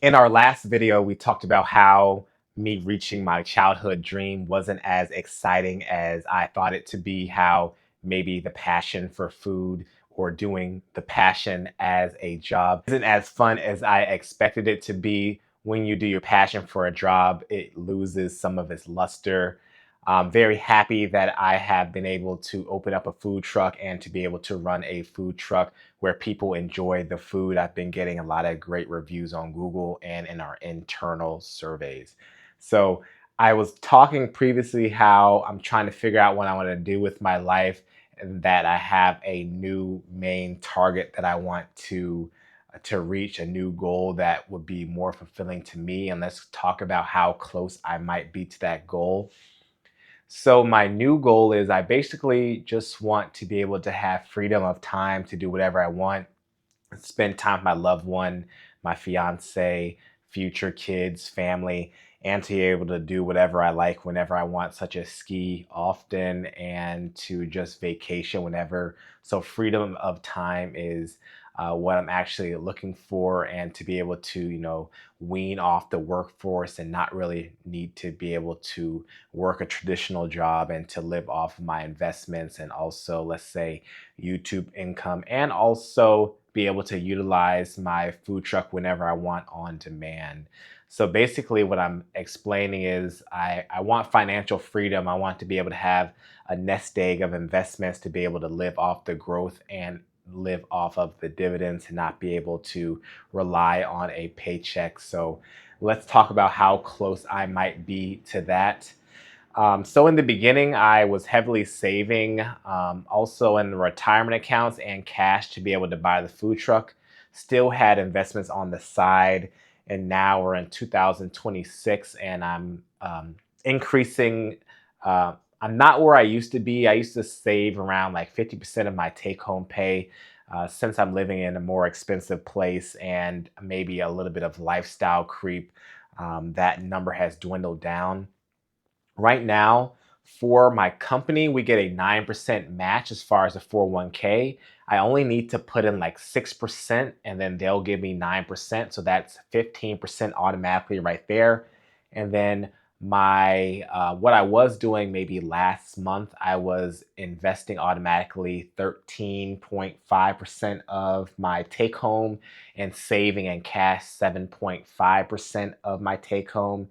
In our last video, we talked about how me reaching my childhood dream wasn't as exciting as I thought it to be, how maybe the passion for food or doing the passion as a job isn't as fun as I expected it to be. When you do your passion for a job, it loses some of its luster. I'm very happy that I have been able to open up a food truck and to be able to run a food truck where people enjoy the food. I've been getting a lot of great reviews on Google and in our internal surveys. So I was talking previously how I'm trying to figure out what I want to do with my life, and that I have a new main target that I want to reach, a new goal that would be more fulfilling to me. And let's talk about how close I might be to that goal. So my new goal is I basically just want to be able to have freedom of time to do whatever I want, spend time with my loved one, my fiance, future kids, family, and to be able to do whatever I like whenever I want, such as ski often and to just vacation whenever. So freedom of time is what I'm actually looking for, and to be able to, wean off the workforce and not really need to be able to work a traditional job and to live off of my investments and also, let's say, YouTube income, and also be able to utilize my food truck whenever I want on demand. So basically, what I'm explaining is I want financial freedom. I want to be able to have a nest egg of investments to be able to live off the growth and live off of the dividends and not be able to rely on a paycheck. So let's talk about how close I might be to that. So in the beginning, I was heavily saving, also in the retirement accounts and cash to be able to buy the food truck. Still had investments on the side, and now we're in 2026, and I'm increasing. I'm not where I used to be. I used to save around like 50% of my take-home pay. Since I'm living in a more expensive place and maybe a little bit of lifestyle creep, that number has dwindled down. Right now, for my company, we get a 9% match as far as the 401k. I only need to put in like 6% and then they'll give me 9%. So that's 15% automatically right there. And then my what I was doing maybe last month, I was investing automatically 13.5% of my take home and saving in cash 7.5% of my take home.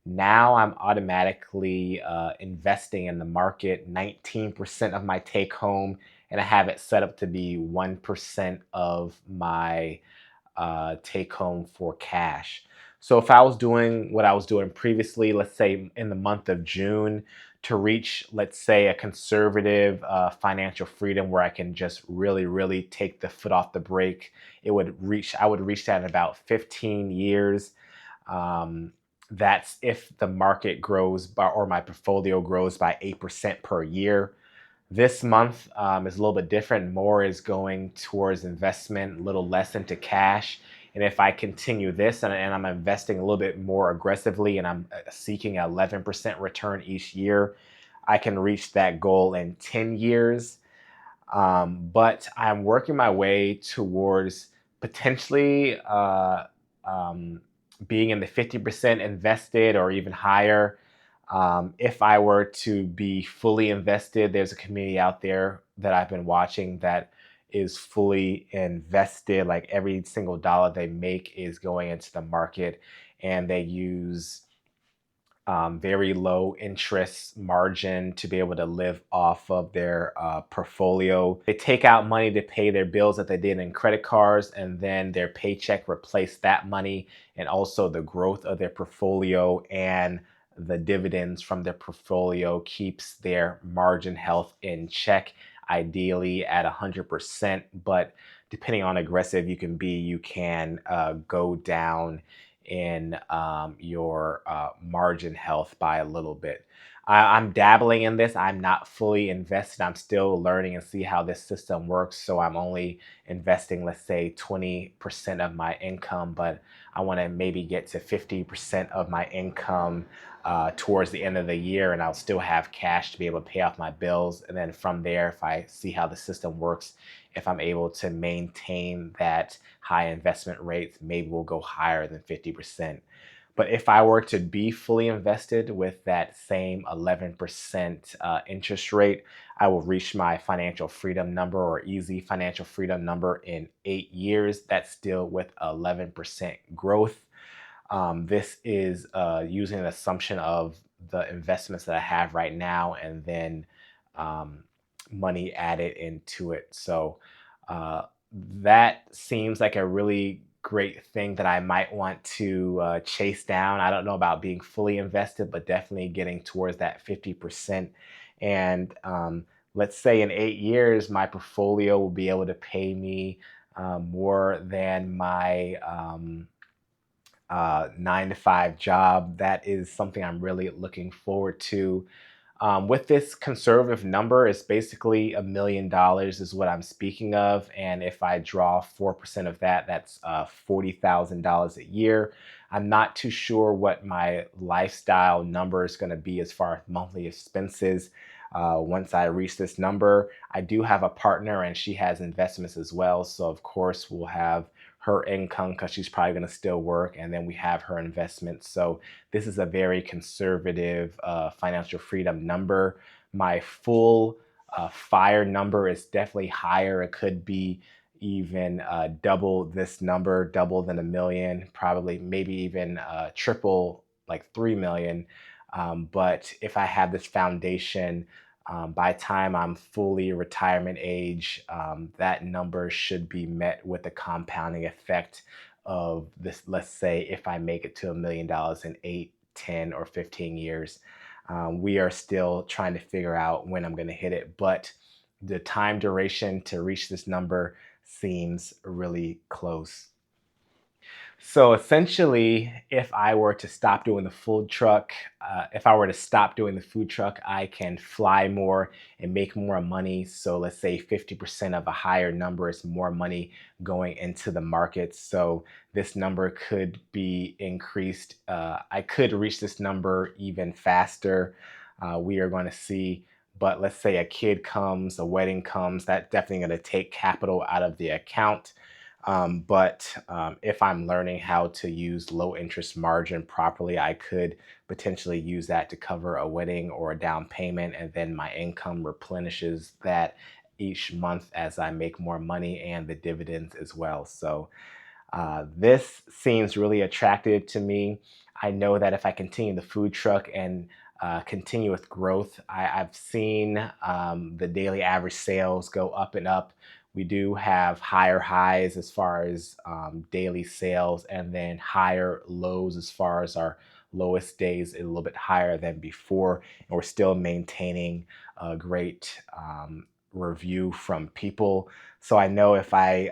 Now I'm automatically investing in the market 19% of my take home, and I have it set up to be 1% of my take home for cash. So if I was doing what I was doing previously, let's say in the month of June, to reach, let's say, a conservative financial freedom where I can just really, really take the foot off the brake, I would reach that in about 15 years. Um, that's if the market grows or my portfolio grows by 8% per year. This month is a little bit different. More is going towards investment, a little less into cash. And if I continue this and I'm investing a little bit more aggressively and I'm seeking 11% return each year, I can reach that goal in 10 years. But I'm working my way towards potentially being in the 50% invested or even higher. If I were to be fully invested, there's a community out there that I've been watching that is fully invested. Like every single dollar they make is going into the market, and they use very low interest margin to be able to live off of their portfolio. They take out money to pay their bills that they did in credit cards, and then their paycheck replace that money and also the growth of their portfolio, and the dividends from their portfolio keeps their margin health in check, ideally at 100%. But depending on aggressive you can be, you can go down in your margin health by a little bit. I'm dabbling in this. I'm not fully invested. I'm still learning and see how this system works. So I'm only investing, let's say, 20% of my income, but I want to maybe get to 50% of my income towards the end of the year, and I'll still have cash to be able to pay off my bills. And then from there, if I see how the system works, if I'm able to maintain that high investment rates, maybe we'll go higher than 50%. But if I were to be fully invested with that same 11% interest rate, I will reach my financial freedom number or easy financial freedom number in 8 years. That's still with 11% growth. This is using an assumption of the investments that I have right now and then um, money added into it. So uh, that seems like a really great thing that I might want to chase down. I don't know about being fully invested, but definitely getting towards that 50%. And let's say in 8 years, my portfolio will be able to pay me more than my 9 to 5 job. That is something I'm really looking forward to. With this conservative number, it's basically $1 million is what I'm speaking of. And if I draw 4% of that, that's $40,000 a year. I'm not too sure what my lifestyle number is going to be as far as monthly expenses. Once I reach this number, I do have a partner and she has investments as well. So, of course, we'll have her income because she's probably going to still work. And then we have her investments. So, this is a very conservative financial freedom number. My full fire number is definitely higher. It could be even double this number, double than a million, probably maybe even triple, like 3 million. But if I have this foundation, by time I'm fully retirement age, that number should be met with the compounding effect of this. Let's say if I make it to $1 million in 8, 10, or 15 years. We are still trying to figure out when I'm going to hit it, but the time duration to reach this number seems really close. So essentially, if I were to stop doing the food truck, if I were to stop doing the food truck, I can fly more and make more money. So let's say 50% of a higher number is more money going into the market. So this number could be increased. I could reach this number even faster. We are going to see. But let's say a kid comes, a wedding comes, that's definitely going to take capital out of the account. But if I'm learning how to use low interest margin properly, I could potentially use that to cover a wedding or a down payment, and then my income replenishes that each month as I make more money and the dividends as well. So this seems really attractive to me. I know that if I continue the food truck and continue with growth, I've seen the daily average sales go up and up. We do have higher highs as far as daily sales, and then higher lows as far as our lowest days, a little bit higher than before. And we're still maintaining a great review from people. So I know if I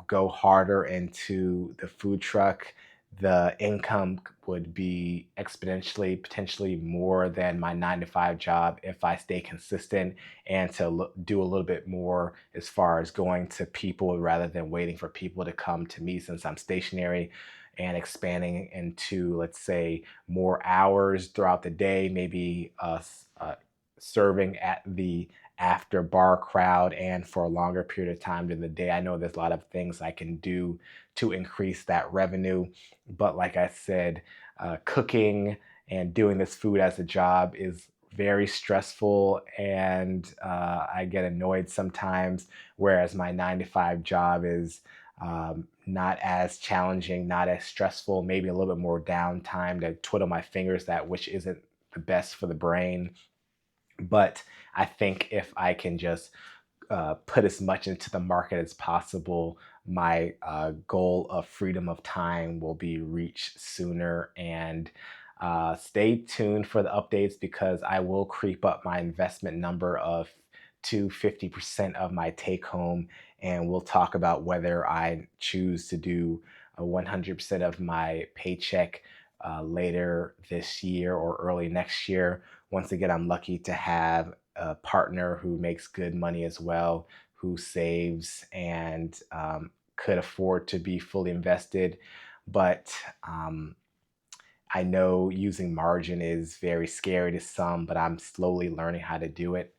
go harder into the food truck, the income would be exponentially, potentially more than my 9 to 5 job if I stay consistent and to do a little bit more as far as going to people rather than waiting for people to come to me since I'm stationary, and expanding into, let's say, more hours throughout the day, maybe serving at the after bar crowd and for a longer period of time during the day. I know there's a lot of things I can do to increase that revenue. But like I said, cooking and doing this food as a job is very stressful, and I get annoyed sometimes. Whereas my 9 to 5 job is not as challenging, not as stressful, maybe a little bit more downtime to twiddle my fingers, that which isn't the best for the brain. But I think if I can just put as much into the market as possible, my goal of freedom of time will be reached sooner. And stay tuned for the updates because I will creep up my investment number of to 50% of my take home. And we'll talk about whether I choose to do 100% of my paycheck later this year or early next year. Once again, I'm lucky to have a partner who makes good money as well, who saves and could afford to be fully invested. But I know using margin is very scary to some, but I'm slowly learning how to do it.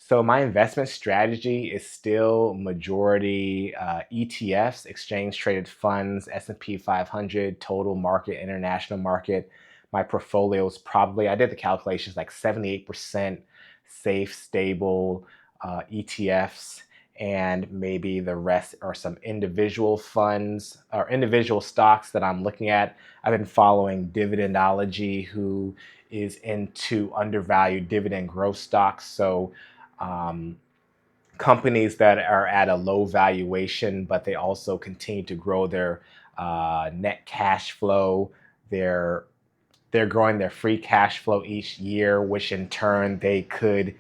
So my investment strategy is still majority ETFs, exchange traded funds, S&P 500, total market, international market. My portfolio is probably, I did the calculations, like 78% safe, stable ETFs, and maybe the rest are some individual funds or individual stocks that I'm looking at. I've been following Dividendology, who is into undervalued dividend growth stocks. So um, companies that are at a low valuation, but they also continue to grow their net cash flow. They're they're growing their free cash flow each year, which in turn they could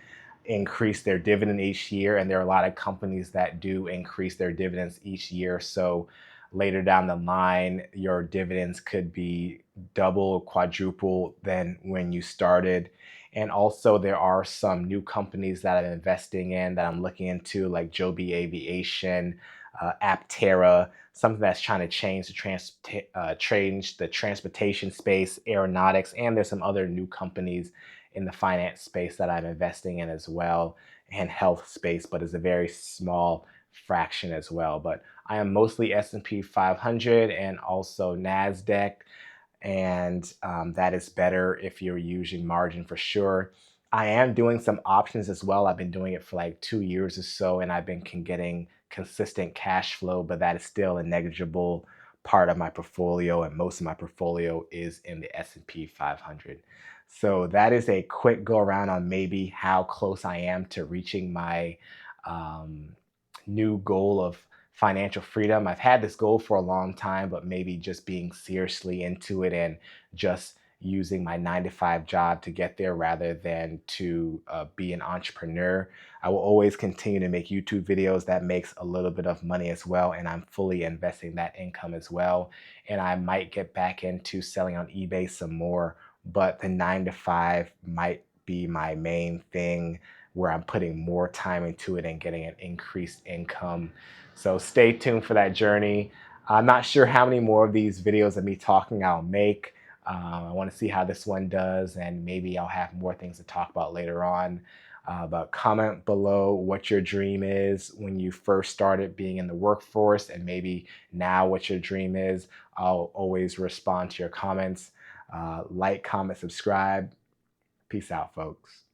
increase their dividend each year. And there are a lot of companies that do increase their dividends each year. So later down the line, your dividends could be double, quadruple than when you started. And also, there are some new companies that I'm investing in that I'm looking into, like Joby Aviation, Aptera, something that's trying to change the transportation space, aeronautics, and there's some other new companies in the finance space that I'm investing in as well, and health space, but it's a very small fraction as well. But I am mostly S&P 500 and also Nasdaq, and that is better if you're using margin for sure. I am doing some options as well. I've been doing it for like 2 years or so, and I've been getting consistent cash flow, but that is still a negligible part of my portfolio, and most of my portfolio is in the S&P 500. So that is a quick go around on maybe how close I am to reaching my um, new goal of financial freedom. I've had this goal for a long time, but maybe just being seriously into it and just using my 9 to 5 job to get there rather than to be an entrepreneur. I will always continue to make YouTube videos that makes a little bit of money as well, and I'm fully investing that income as well. And I might get back into selling on eBay some more, but the 9 to 5 might be my main thing where I'm putting more time into it and getting an increased income. So stay tuned for that journey. I'm not sure how many more of these videos of me talking I'll make. I want to see how this one does, and maybe I'll have more things to talk about later on. But comment below what your dream is when you first started being in the workforce, and maybe now what your dream is. I'll always respond to your comments. Like, comment, subscribe. Peace out, folks.